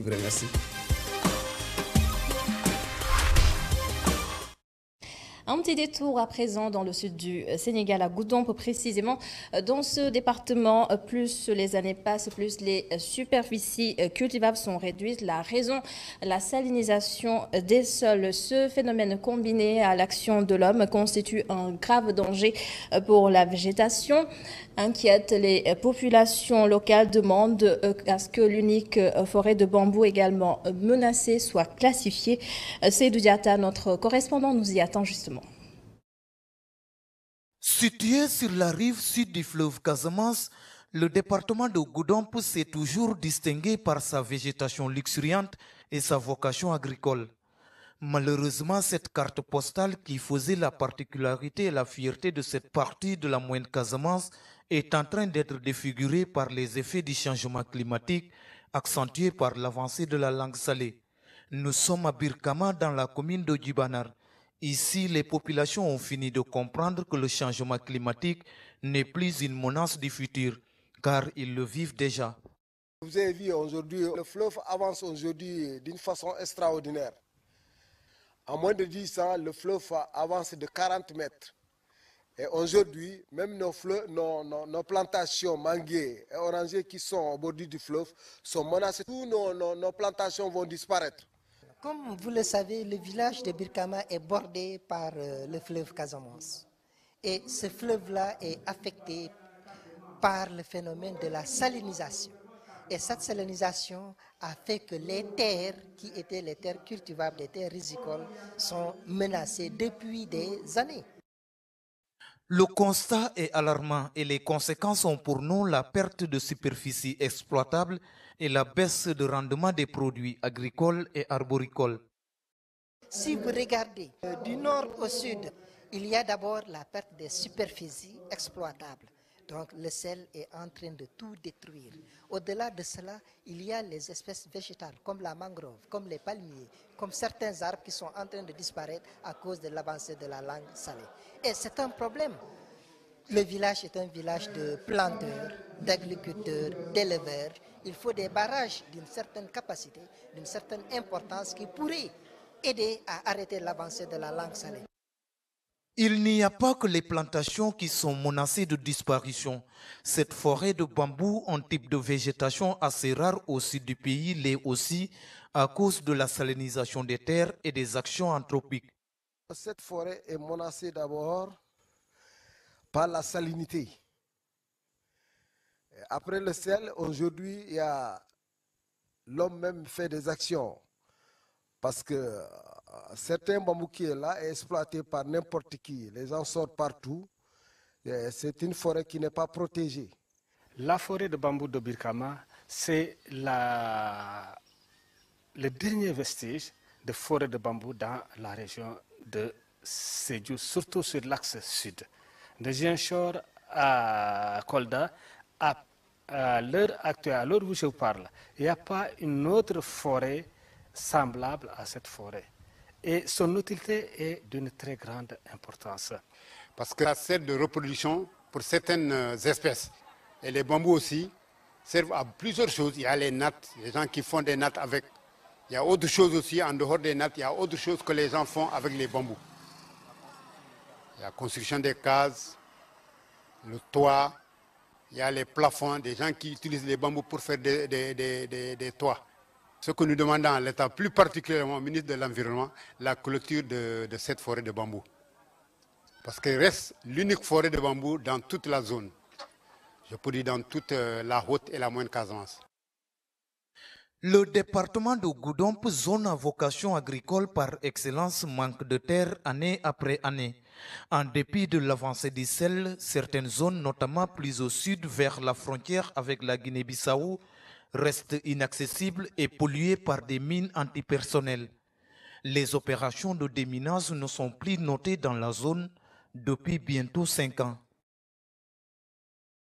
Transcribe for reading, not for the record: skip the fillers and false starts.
vous remercie. Un petit détour à présent dans le sud du Sénégal, à Goudomp précisément. Dans ce département, plus les années passent, plus les superficies cultivables sont réduites. La raison, la salinisation des sols. Ce phénomène combiné à l'action de l'homme constitue un grave danger pour la végétation. Inquiète les populations locales, demandent à ce que l'unique forêt de bambou également menacée soit classifiée. Seydou Diatta, notre correspondant, nous y attend justement. Situé sur la rive sud du fleuve Casamance, le département de Goudomp s'est toujours distingué par sa végétation luxuriante et sa vocation agricole. Malheureusement, cette carte postale qui faisait la particularité et la fierté de cette partie de la moyenne Casamance est en train d'être défigurée par les effets du changement climatique accentués par l'avancée de la langue salée. Nous sommes à Birkama dans la commune de Djubanar. Ici, les populations ont fini de comprendre que le changement climatique n'est plus une menace du futur, car ils le vivent déjà. Vous avez vu aujourd'hui, le fleuve avance aujourd'hui d'une façon extraordinaire. En moins de 10 ans, le fleuve avance de 40 mètres. Et aujourd'hui, même nos plantations manguiers et orangers qui sont au bord du fleuve sont menacées. Toutes nos plantations vont disparaître. Comme vous le savez, le village de Birkama est bordé par le fleuve Casamance. Et ce fleuve-là est affecté par le phénomène de la salinisation. Et cette salinisation a fait que les terres, qui étaient les terres cultivables, les terres rizicoles, sont menacées depuis des années. Le constat est alarmant et les conséquences sont pour nous la perte de superficie exploitable et la baisse de rendement des produits agricoles et arboricoles. Si vous regardez du nord au sud, il y a d'abord la perte des superficies exploitables. Donc le sel est en train de tout détruire. Au-delà de cela, il y a les espèces végétales comme la mangrove, comme les palmiers, comme certains arbres qui sont en train de disparaître à cause de l'avancée de la langue salée. Et c'est un problème. Le village est un village de planteurs, d'agriculteurs, d'éleveurs. Il faut des barrages d'une certaine capacité, d'une certaine importance qui pourraient aider à arrêter l'avancée de la langue salée. Il n'y a pas que les plantations qui sont menacées de disparition. Cette forêt de bambou, un type de végétation assez rare au sud du pays, l'est aussi à cause de la salinisation des terres et des actions anthropiques. Cette forêt est menacée d'abord par la salinité. Après le sel, aujourd'hui, l'homme même fait des actions. Parce que certains bambous qui est là est exploité par n'importe qui. Les gens sortent partout. C'est une forêt qui n'est pas protégée. La forêt de bambou de Birkama, c'est le dernier vestige de forêt de bambou dans la région de Sédhiou, surtout sur l'axe sud. De Ziguinchor à Kolda, à l'heure actuelle, à l'heure où je vous parle, il n'y a pas une autre forêt semblable à cette forêt. Et son utilité est d'une très grande importance. Parce que ça sert de reproduction pour certaines espèces. Et les bambous aussi servent à plusieurs choses. Il y a les nattes, les gens qui font des nattes avec. Il y a autre chose aussi, en dehors des nattes, il y a autre chose que les gens font avec les bambous. Il y a la construction des cases, le toit, il y a les plafonds, des gens qui utilisent les bambous pour faire des toits. Ce que nous demandons à l'État, plus particulièrement au ministre de l'Environnement, la clôture de cette forêt de bambou. Parce qu'elle reste l'unique forêt de bambou dans toute la zone. Je peux dire dans toute la haute et la moyenne Casamance. Le département de Goudomp, zone à vocation agricole par excellence, manque de terre année après année. En dépit de l'avancée du sel, certaines zones, notamment plus au sud vers la frontière avec la Guinée-Bissau, restent inaccessibles et polluées par des mines antipersonnelles. Les opérations de déminage ne sont plus notées dans la zone depuis bientôt 5 ans.